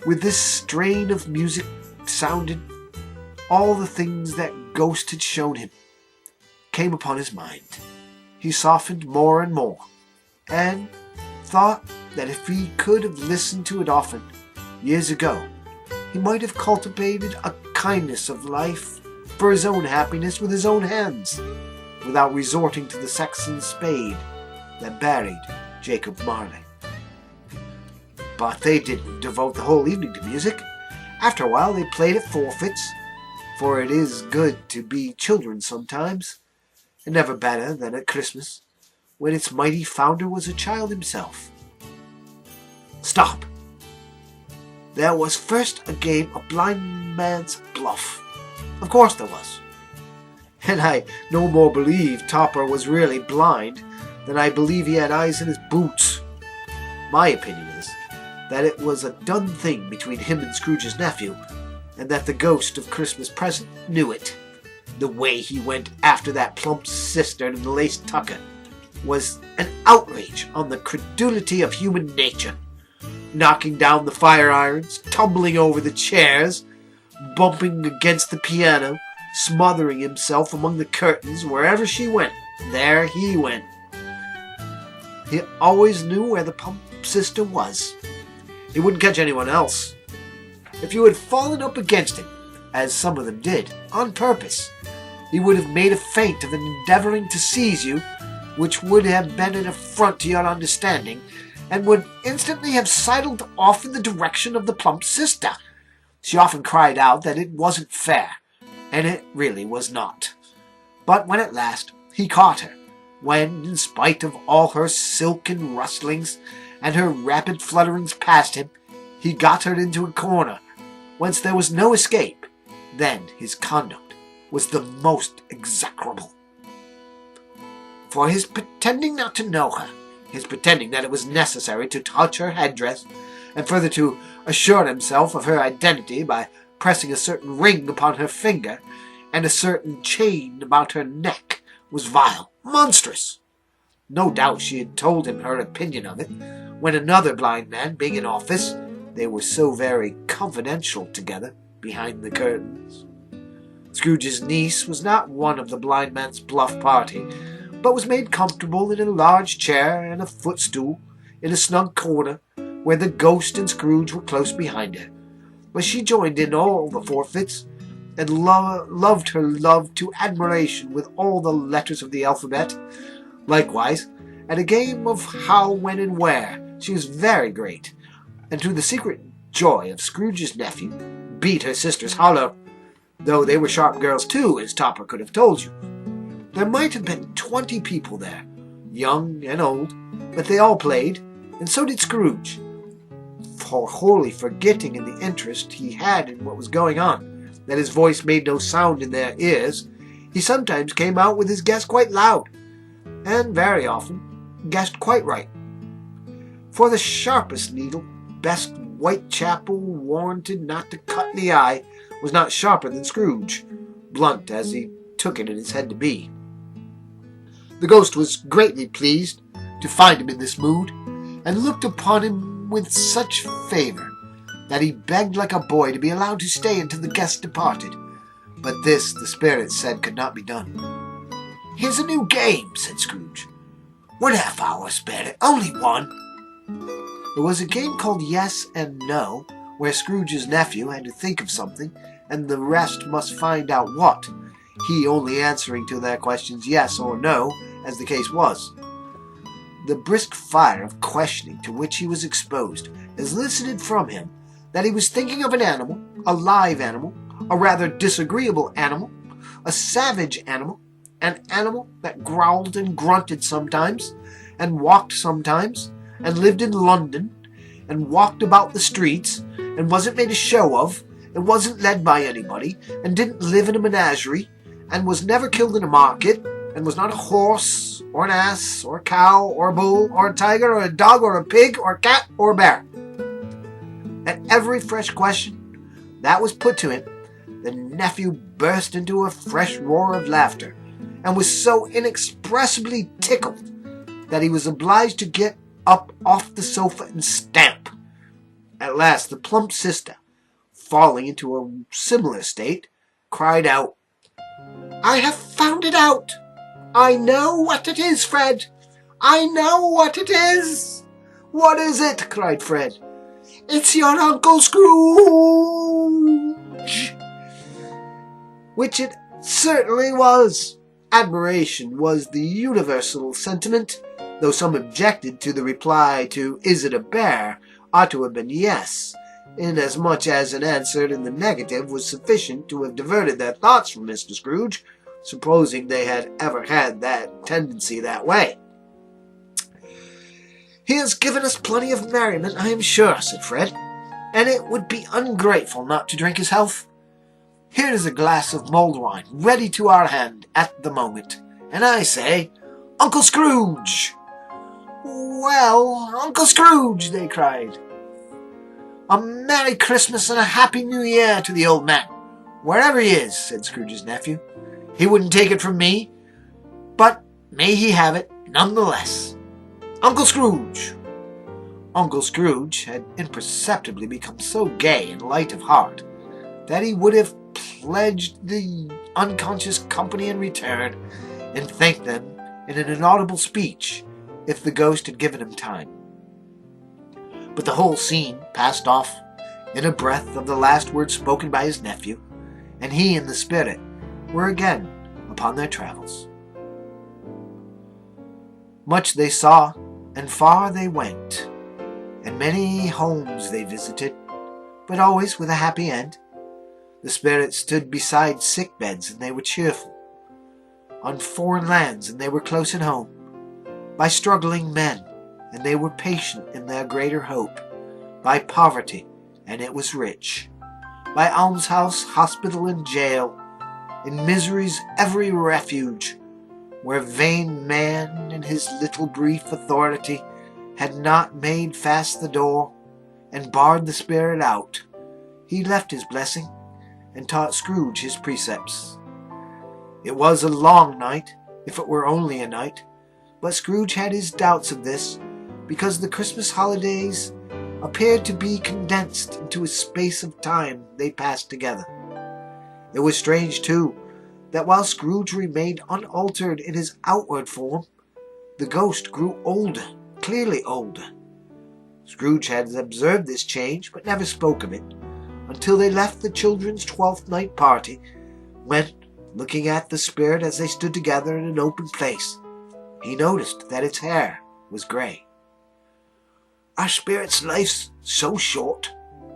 With this strain of music sounded, all the things that ghost had shown him came upon his mind. He softened more and more, and thought that if he could have listened to it often, years ago, he might have cultivated a kindness of life for his own happiness with his own hands, without resorting to the Saxon spade that buried Jacob Marley. But they didn't devote the whole evening to music. After a while they played at forfeits, for it is good to be children sometimes, and never better than at Christmas, when its mighty founder was a child himself. Stop! There was first a game of blind man's bluff. Of course there was. And I no more believe Topper was really blind than I believe he had eyes in his boots. My opinion is that it was a done thing between him and Scrooge's nephew, and that the ghost of Christmas present knew it. The way he went after that plump cistern in the lace tucker was an outrage on the credulity of human nature, knocking down the fire irons, tumbling over the chairs, bumping against the piano, smothering himself among the curtains. Wherever she went, there he went. He always knew where the plump sister was. He wouldn't catch anyone else. If you had fallen up against him, as some of them did, on purpose, he would have made a feint of endeavouring to seize you, which would have been an affront to your understanding, and would instantly have sidled off in the direction of the plump sister. She often cried out that it wasn't fair, and it really was not. But when at last he caught her, when, in spite of all her silken rustlings and her rapid flutterings past him, he got her into a corner, whence there was no escape. Then his conduct was the most execrable. For his pretending not to know her, his pretending that it was necessary to touch her headdress, and further to assure himself of her identity by pressing a certain ring upon her finger, and a certain chain about her neck, was vile, monstrous. No doubt she had told him her opinion of it, when another blind man being in office, they were so very confidential together behind the curtains. Scrooge's niece was not one of the blind man's bluff party, but was made comfortable in a large chair and a footstool in a snug corner, where the ghost and Scrooge were close behind her. But she joined in all the forfeits, and loved her love to admiration with all the letters of the alphabet. Likewise, at a game of how, when, and where, she was very great, and to the secret joy of Scrooge's nephew, beat her sisters hollow, though they were sharp girls too, as Topper could have told you. There might have been 20 people there, young and old, but they all played, and so did Scrooge. For wholly forgetting in the interest he had in what was going on, that his voice made no sound in their ears, he sometimes came out with his guess quite loud, and very often guessed quite right. For the sharpest needle, best Whitechapel warranted not to cut in the eye, was not sharper than Scrooge, blunt as he took it in his head to be. The ghost was greatly pleased to find him in this mood, and looked upon him with such favour that he begged like a boy to be allowed to stay until the guest departed. But this, the spirit said, could not be done. "Here's a new game," said Scrooge. "1 half hour, Spirit, only one." It was a game called Yes and No, where Scrooge's nephew had to think of something, and the rest must find out what, he only answering to their questions yes or no, as the case was. The brisk fire of questioning to which he was exposed elicited from him that he was thinking of an animal, a live animal, a rather disagreeable animal, a savage animal, an animal that growled and grunted sometimes, and walked sometimes, and lived in London, and walked about the streets, and wasn't made a show of, and wasn't led by anybody, and didn't live in a menagerie, and was never killed in a market, and was not a horse, or an ass, or a cow, or a bull, or a tiger, or a dog, or a pig, or a cat, or a bear. At every fresh question that was put to him, the nephew burst into a fresh roar of laughter, and was so inexpressibly tickled that he was obliged to get up off the sofa and stamp. At last the plump sister, falling into a similar state, cried out, "I have found it out! I know what it is, Fred! I know what it is!" "What is it?" cried Fred. "It's your Uncle Scrooge!" Which it certainly was. Admiration was the universal sentiment, though some objected to the reply to "Is it a bear?" ought to have been yes, inasmuch as an answer in the negative was sufficient to have diverted their thoughts from Mr. Scrooge, supposing they had ever had that tendency that way. "He has given us plenty of merriment, I am sure," said Fred, "and it would be ungrateful not to drink his health. Here is a glass of mulled wine ready to our hand at the moment, and I say, Uncle Scrooge!" "Well, Uncle Scrooge!" they cried. "A Merry Christmas and a Happy New Year to the old man, wherever he is," said Scrooge's nephew. "He wouldn't take it from me, but may he have it none the less. Uncle Scrooge!" Uncle Scrooge had imperceptibly become so gay and light of heart that he would have pledged the unconscious company in return, and thanked them in an inaudible speech, if the ghost had given him time. But the whole scene passed off in a breath of the last words spoken by his nephew, and he and the spirit were again upon their travels. Much they saw, and far they went, and many homes they visited, but always with a happy end. The spirits stood beside sick beds, and they were cheerful. on foreign lands, and they were close at home, by struggling men, and they were patient in their greater hope, by poverty, and it was rich, by almshouse, hospital, and jail, in misery's every refuge, where vain man in his little brief authority had not made fast the door and barred the spirit out, he left his blessing and taught Scrooge his precepts. It was a long night, if it were only a night, but Scrooge had his doubts of this, because the Christmas holidays appeared to be condensed into a space of time they passed together. It was strange, too, that while Scrooge remained unaltered in his outward form, the ghost grew older, clearly older. Scrooge had observed this change, but never spoke of it, until they left the children's 12th night party, when, looking at the spirit as they stood together in an open place, he noticed that its hair was grey. "Are spirits' lives so short?"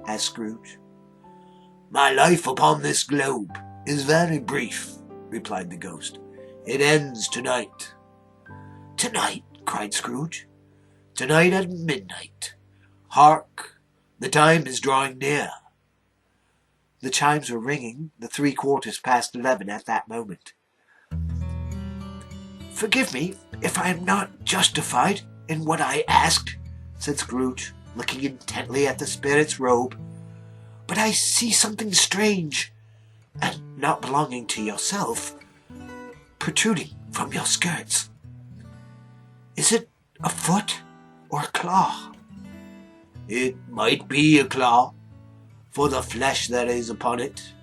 asked Scrooge. "My life upon this globe is very brief," replied the ghost. "It ends tonight." "Tonight?" cried Scrooge. "Tonight at midnight. Hark! The time is drawing near." The chimes were ringing the 11:15 at that moment. "Forgive me if I am not justified in what I asked," said Scrooge, looking intently at the spirit's robe, "but I see something strange, and not belonging to yourself, protruding from your skirts. Is it a foot or a claw?" "It might be a claw, for the flesh that is upon it,"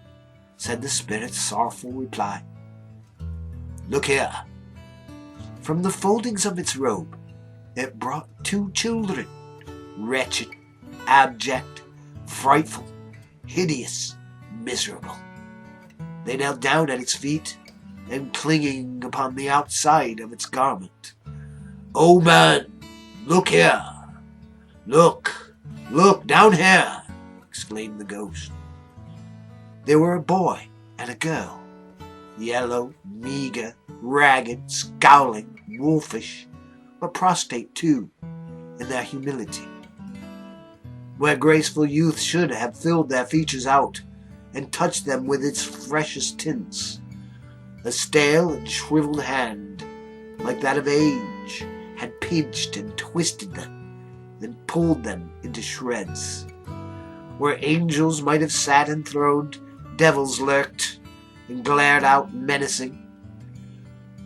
said the spirit's sorrowful reply. "Look here." From the foldings of its robe, it brought 2 children, wretched, abject, frightful, hideous, miserable. They knelt down at its feet, and clinging upon the outside of its garment. "Oh, man, look here! Look down here!" exclaimed the ghost. They were a boy and a girl, yellow, meager, ragged, scowling, wolfish, but prostrate too, in their humility. Where graceful youth should have filled their features out, and touched them with its freshest tints, a stale and shriveled hand, like that of age, had pinched and twisted them, and pulled them into shreds. Where angels might have sat enthroned, devils lurked, and glared out menacing.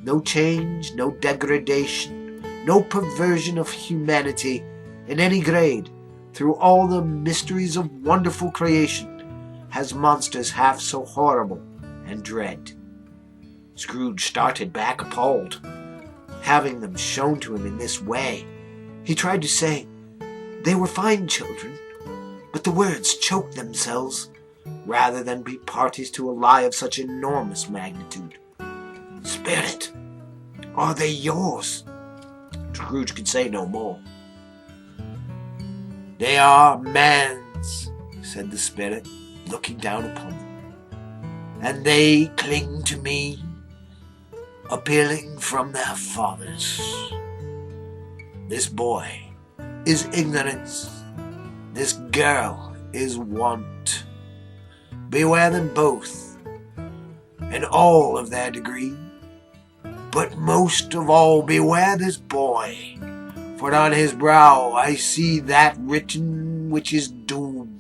No change, no degradation, no perversion of humanity in any grade, through all the mysteries of wonderful creation, has monsters half so horrible and dread. Scrooge started back appalled, having them shown to him in this way. He tried to say, they were fine children, but the words choked themselves, rather than be parties to a lie of such enormous magnitude. "Spirit, are they yours?" Scrooge could say no more. "They are man's," said the spirit, looking down upon them, "and they cling to me, appealing from their fathers. This boy is ignorance, this girl is want. Beware them both, and all of their degree, but most of all beware this boy, for on his brow I see that written which is doom,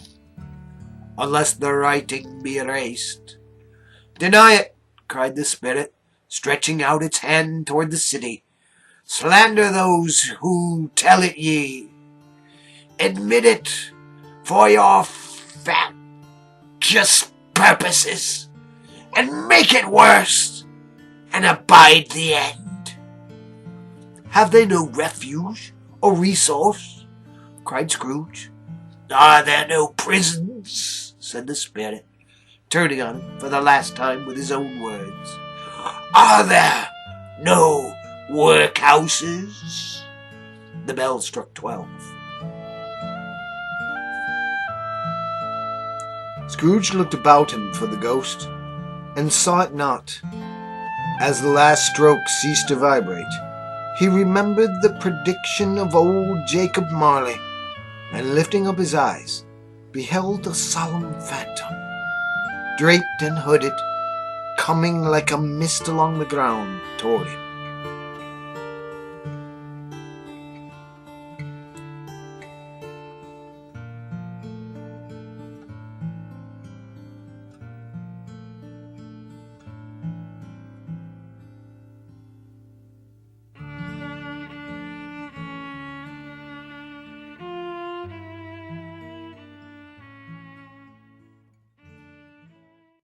unless the writing be erased." "Deny it," cried the spirit, stretching out its hand toward the city. "Slander those who tell it ye. Admit it for your factious purposes, and make it worse, and abide the end." "Have they no refuge or resource?" cried Scrooge. "Are there no prisons?" said the spirit, turning on him for the last time with his own words. "Are there no workhouses?" The bell struck 12. Scrooge looked about him for the ghost, and saw it not. As the last stroke ceased to vibrate, he remembered the prediction of old Jacob Marley, and lifting up his eyes, beheld a solemn phantom, draped and hooded, coming like a mist along the ground toward him.